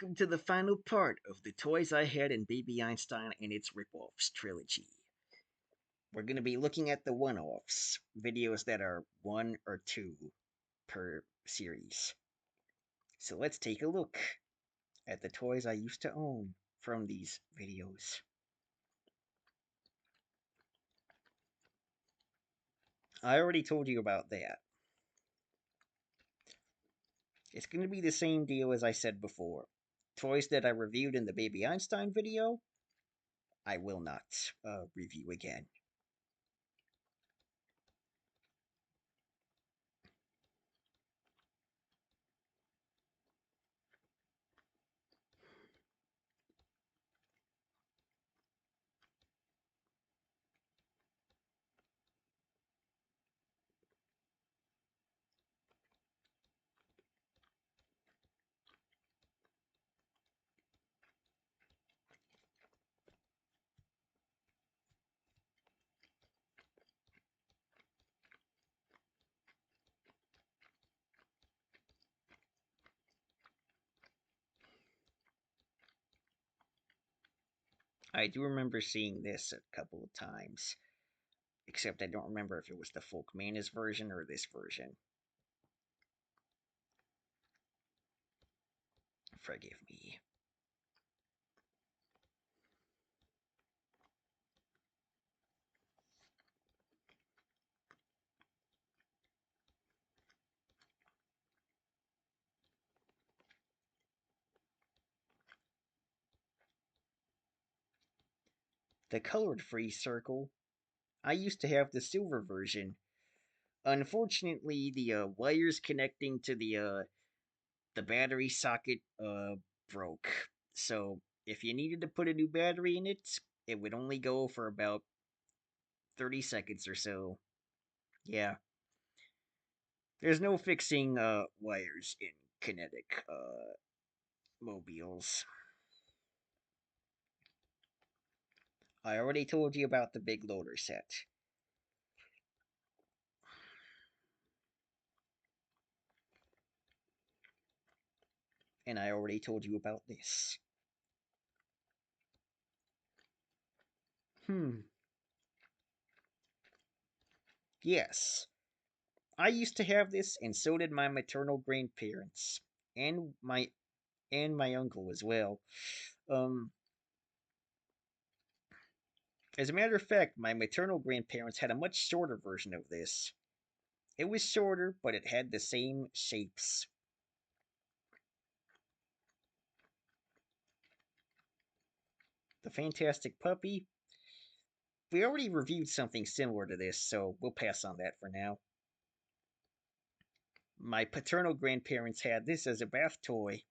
welcome to the final part of the Toys I Had in Baby Einstein and its Ripoffs trilogy. We're going to be looking at the one-offs, videos that are one or two per series. So let's take a look at the toys I used to own from these videos. I already told you about that. It's going to be the same deal as I said before. Toys that I reviewed in the Baby Einstein video, I will not review again. I do remember seeing this a couple of times, except I don't remember if it was the Folkmanis version or this version. Forgive me. The colored free circle. I used to have the silver version. Unfortunately, the wires connecting to the battery socket broke. So if you needed to put a new battery in it, it would only go for about 30 seconds or so. Yeah. There's no fixing wires in kinetic mobiles. I already told you about the big loader set. And I already told you about this. Hmm. Yes. I used to have this, and so did my maternal grandparents. And my uncle as well. Um as a matter of fact, my maternal grandparents had a much shorter version of this. It was shorter, but it had the same shapes. The Fantastic Puppy. We already reviewed something similar to this, so we'll pass on that for now. My paternal grandparents had this as a bath toy.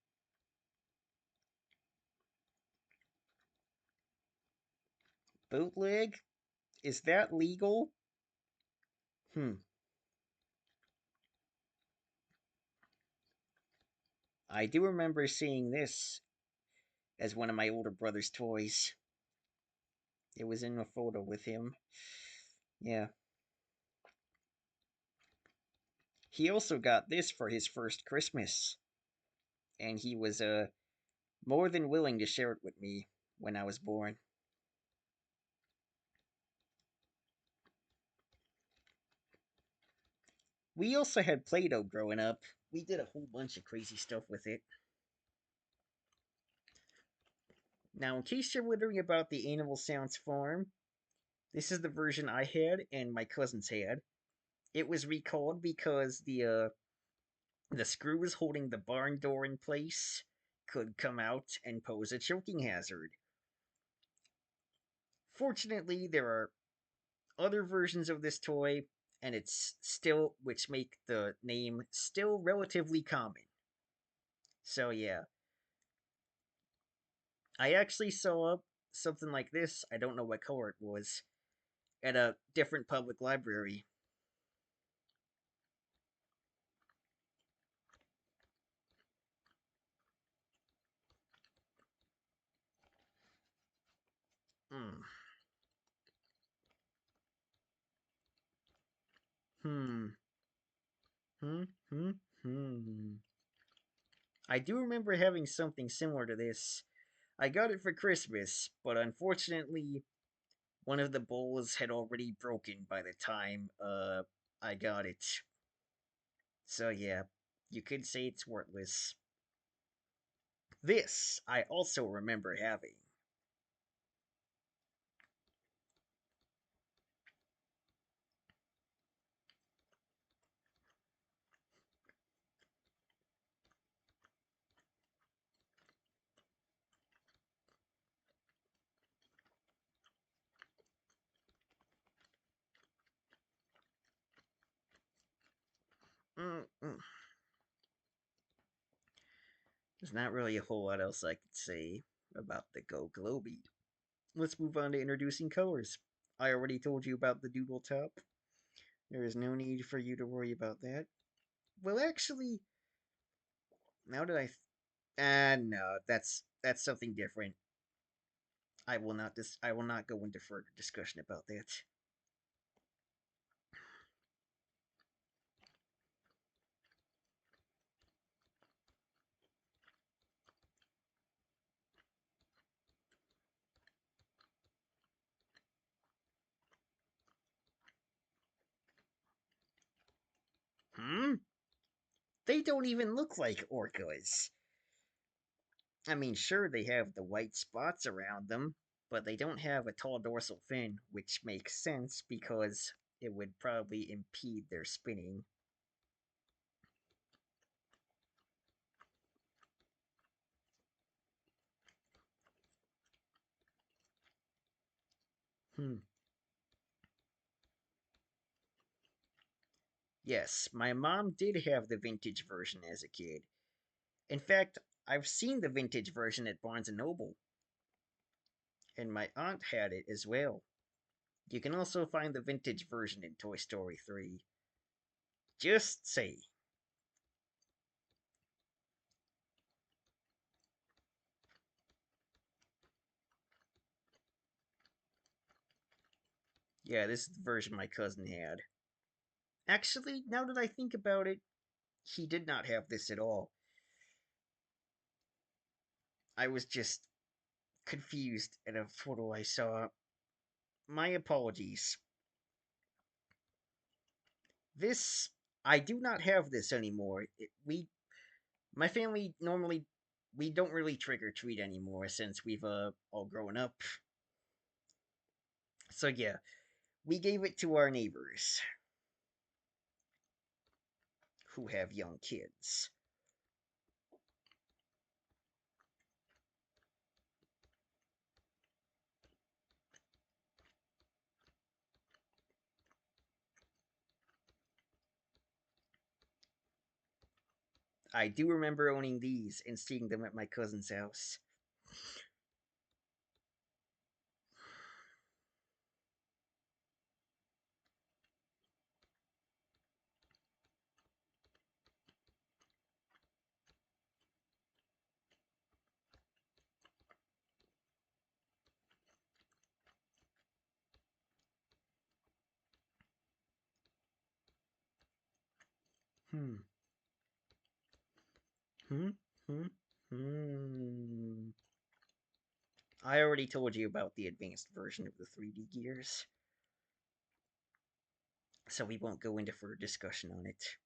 Bootleg? Is that legal? Hmm. I do remember seeing this as one of my older brother's toys. It was in a photo with him. Yeah. He also got this for his first Christmas, and he was more than willing to share it with me when I was born. We also had Play Doh growing up. We did a whole bunch of crazy stuff with it. Now, in case you're wondering about the Animal Sounds farm, this is the version I had and my cousins had. It was recalled because the screws holding the barn door in place could come out and pose a choking hazard. Fortunately, there are other versions of this toy, and it's still, which make the name still relatively common. So, yeah. I actually saw something like this, I don't know what color it was, at a different public library. Hmm. Hmm. Hmm. Hmm. Hmm. I do remember having something similar to this. I got it for Christmas, but unfortunately, one of the bowls had already broken by the time I got it. So yeah, you could say it's worthless. This I also remember having. Mm-mm. There's not really a whole lot else I could say about the Go Globy. Let's move on to introducing colors. I already told you about the doodle top. There is no need for you to worry about that. Well, actually, now that no, that's something different. I will not go into further discussion about that. Hmm? They don't even look like orcas. I mean, sure, they have the white spots around them, but they don't have a tall dorsal fin, which makes sense because it would probably impede their spinning. Hmm. Yes, my mom did have the vintage version as a kid. In fact, I've seen the vintage version at Barnes& and Noble, and my aunt had it as well. You can also find the vintage version in Toy Story 3. Just say. Yeah, this is the version my cousin had. Actually, now that I think about it, he did not have this at all. I was just confused at a photo I saw. My apologies. This I do not have this anymore. My family normally we don't really trick or treat anymore since we've all grown up. So yeah, we gave it to our neighbors who have young kids. I do remember owning these and seeing them at my cousin's house. Hmm. Hmm. Hmm. Hmm. I already told you about the advanced version of the 3D gears, so we won't go into further discussion on it.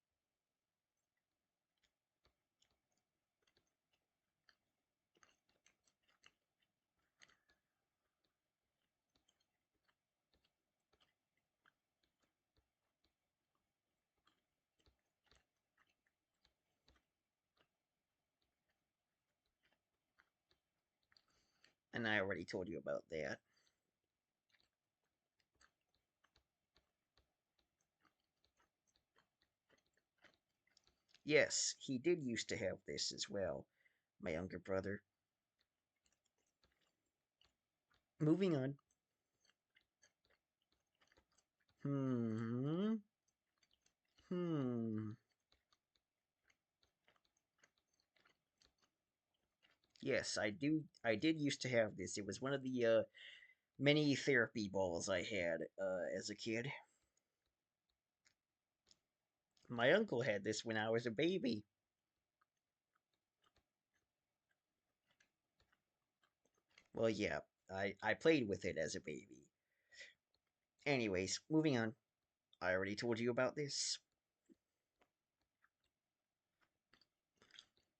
And I already told you about that. Yes, he did used to have this as well, my younger brother. Moving on. Hmm. Hmm. Yes, I do. I did used to have this. It was one of the many therapy balls I had as a kid. My uncle had this when I was a baby. Well, yeah, I played with it as a baby. Anyways, moving on. I already told you about this.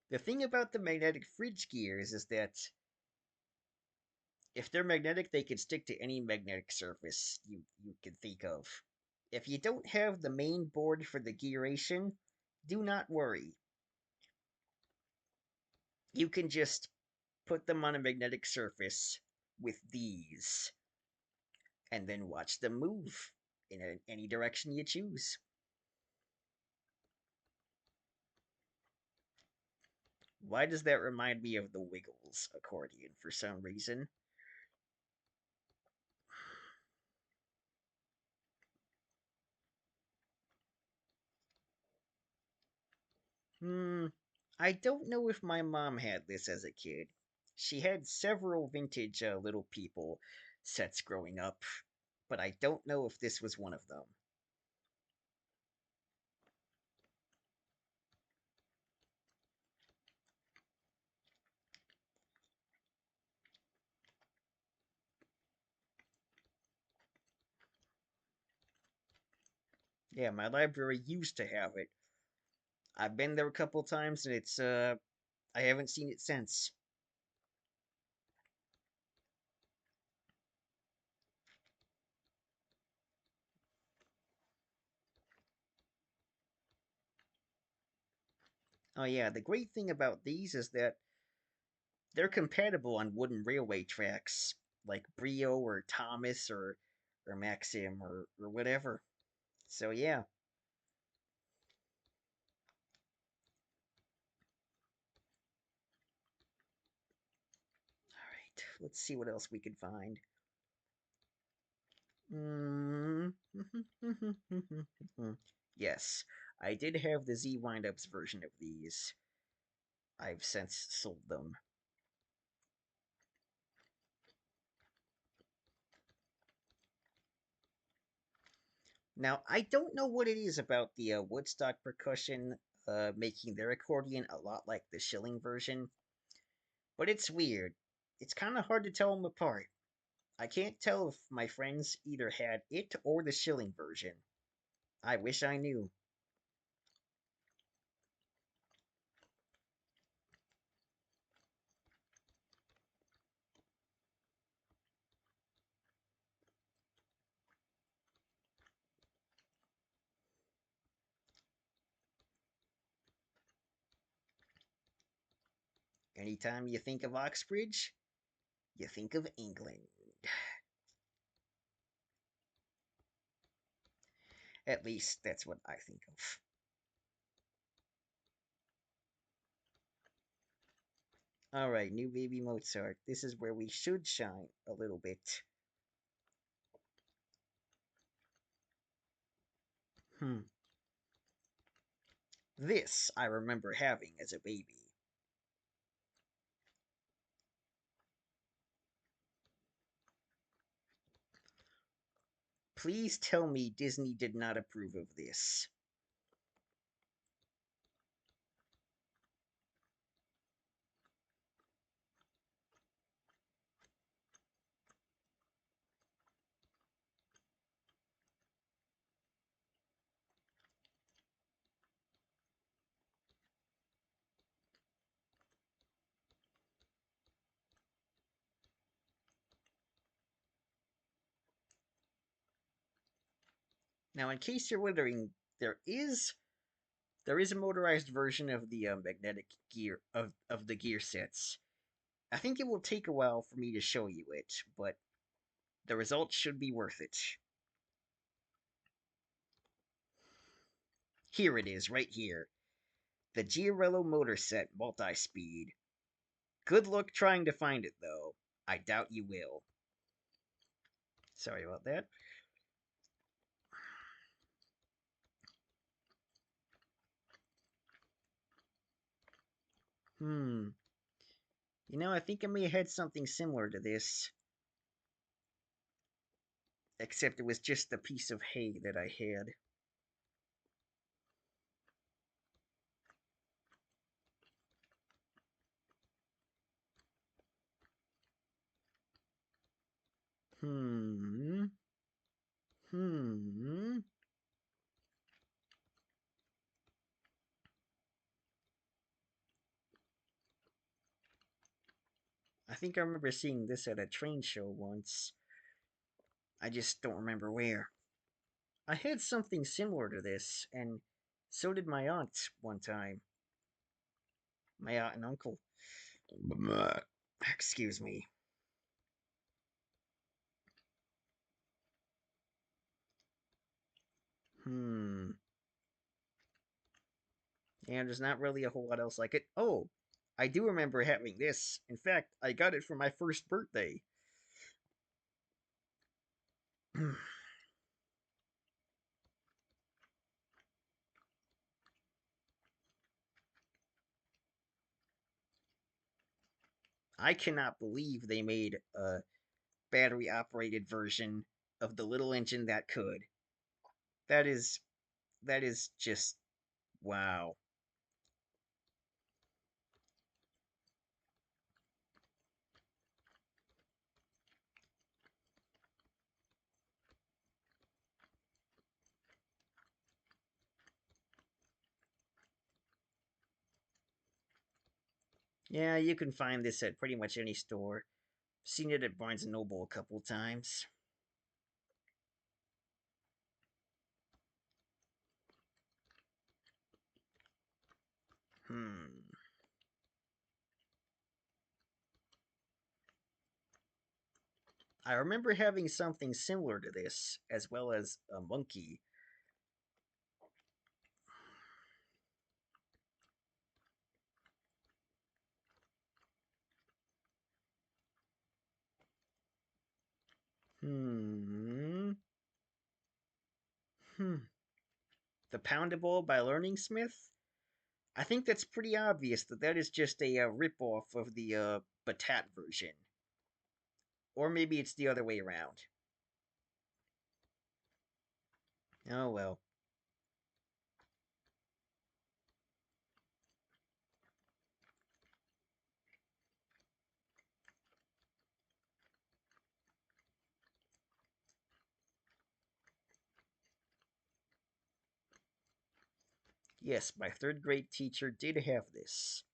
The thing about the magnetic fridge gears is that if they're magnetic, they can stick to any magnetic surface you can think of. If you don't have the main board for the gearation, do not worry. You can just put them on a magnetic surface with these, and then watch them move in any direction you choose. Why does that remind me of the Wiggles accordion for some reason? Hmm, I don't know if my mom had this as a kid. She had several vintage Little People sets growing up, but I don't know if this was one of them. Yeah, my library used to have it. I've been there a couple times and it's I haven't seen it since. Oh yeah, the great thing about these is that they're compatible on wooden railway tracks like Brio or Thomas or Maxim or whatever. So yeah. All right, let's see what else we can find. Mm. Yes, I did have the Z Windups version of these. I've since sold them. Now, I don't know what it is about the Woodstock percussion making their accordion a lot like the Shilling version, but it's weird. It's kind of hard to tell them apart. I can't tell if my friends either had it or the Shilling version. I wish I knew. Anytime you think of Oxbridge, you think of England. At least that's what I think of. All right, new baby Mozart. This is where we should shine a little bit. Hmm. This I remember having as a baby. Please tell me Disney did not approve of this. Now, in case you're wondering, there is there is a motorized version of the magnetic gear of the gear sets. I think it will take a while for me to show you it, but the results should be worth it. Here it is, right here. The Giorello motor set multi-speed. Good luck trying to find it, though. I doubt you will. Sorry about that. Hmm. I think I may have had something similar to this, except it was just a piece of hay that I had. Hmm. Hmm. I think I remember seeing this at a train show once. I just don't remember where. I had something similar to this, and so did my aunt one time. My aunt and uncle. Excuse me. Hmm. And there's not really a whole lot else like it. Oh, I do remember having this. In fact, I got it for my first birthday. I cannot believe they made a battery operated version of the little engine that could. That is just wow. Yeah, you can find this at pretty much any store. Seen it at Barnes and Noble a couple times. Hmm. I remember having something similar to this, as well as a monkey. Hmm. Hmm. The Poundable by Learning Smith? I think that's pretty obvious that that is just a rip-off of the Batat version. Or maybe it's the other way around. Oh well. Yes, my third grade teacher did have this.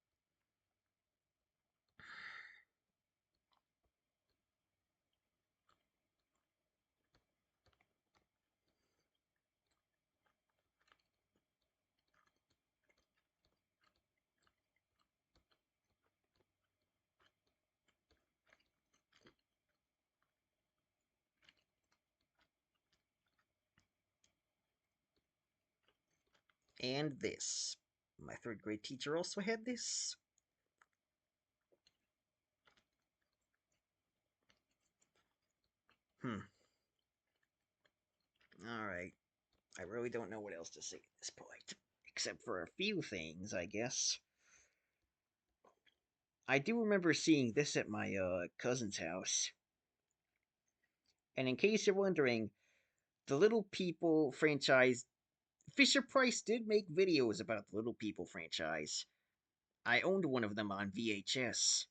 And this. My third grade teacher also had this. Hmm. Alright. I really don't know what else to say at this point. Except for a few things, I guess. I do remember seeing this at my cousin's house. And in case you're wondering, the Little People franchise, Fisher Price did make videos about the Little People franchise. I owned one of them on VHS.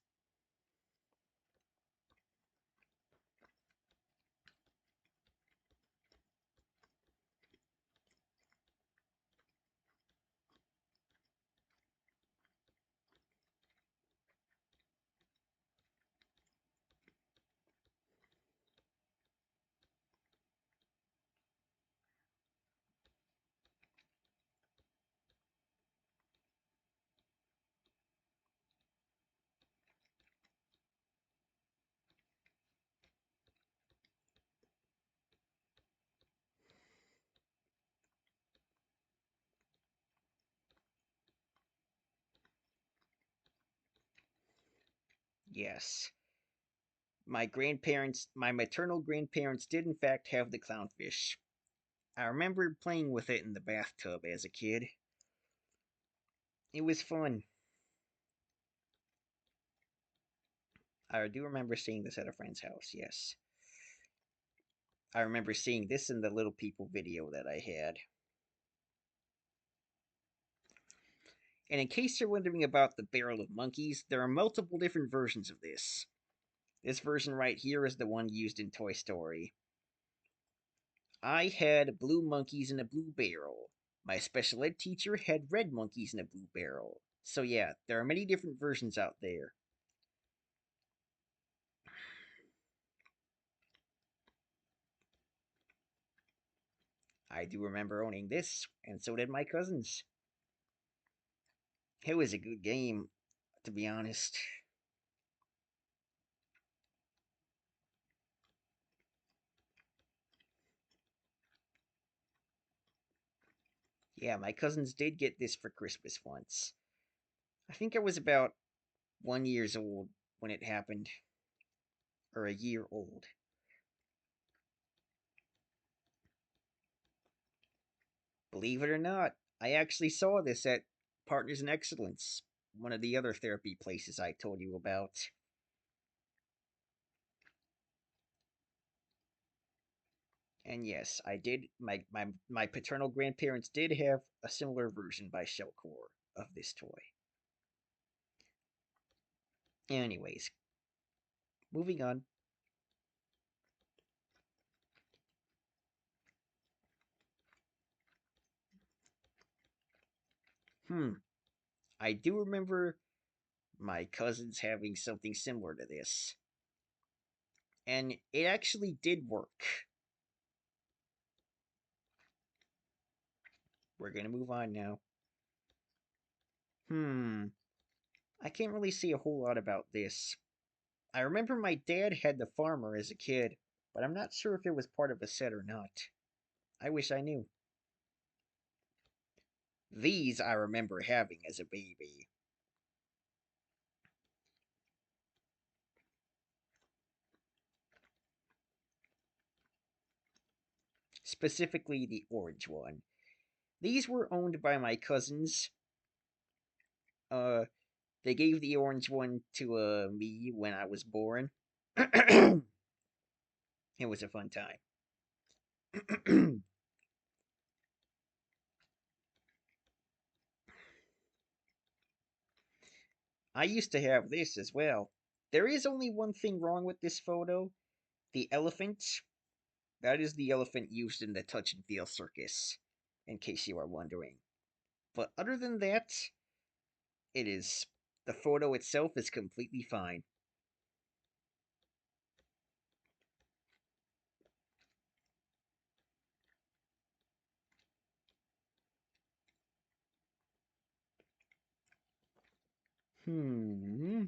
Yes. My maternal grandparents did in fact have the clownfish. I remember playing with it in the bathtub as a kid. It was fun. I do remember seeing this at a friend's house, yes. I remember seeing this in the Little People video that I had. And in case you're wondering about the Barrel of Monkeys, there are multiple different versions of this. This version right here is the one used in Toy Story. I had blue monkeys in a blue barrel. My special ed teacher had red monkeys in a blue barrel. So, yeah, there are many different versions out there. I do remember owning this, and so did my cousins. It was a good game, to be honest. Yeah, my cousins did get this for Christmas once. I think I was about 1 years old when it happened, or a year old. Believe it or not, I actually saw this at Partners in Excellence, one of the other therapy places I told you about. And yes, I did. My paternal grandparents did have a similar version by Shellcore of this toy. Anyways, moving on. Hmm. I do remember my cousins having something similar to this, and it actually did work. We're gonna move on now. Hmm. I can't really say a whole lot about this. I remember my dad had the farmer as a kid, but I'm not sure if it was part of a set or not. I wish I knew. These I remember having as a baby. Specifically the orange one. These were owned by my cousins. Uh, they gave the orange one to me when I was born. It was a fun time. I used to have this as well. There is only one thing wrong with this photo. The elephant. That is the elephant used in the touch and feel circus, in case you are wondering. But other than that, it is. The photo itself is completely fine. Hmm.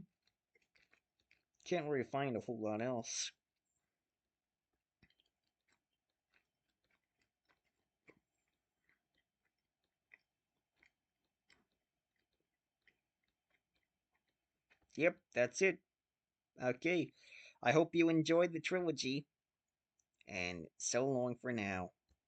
Can't really find a whole lot else. Yep, that's it. Okay. I hope you enjoyed the trilogy, and so long for now.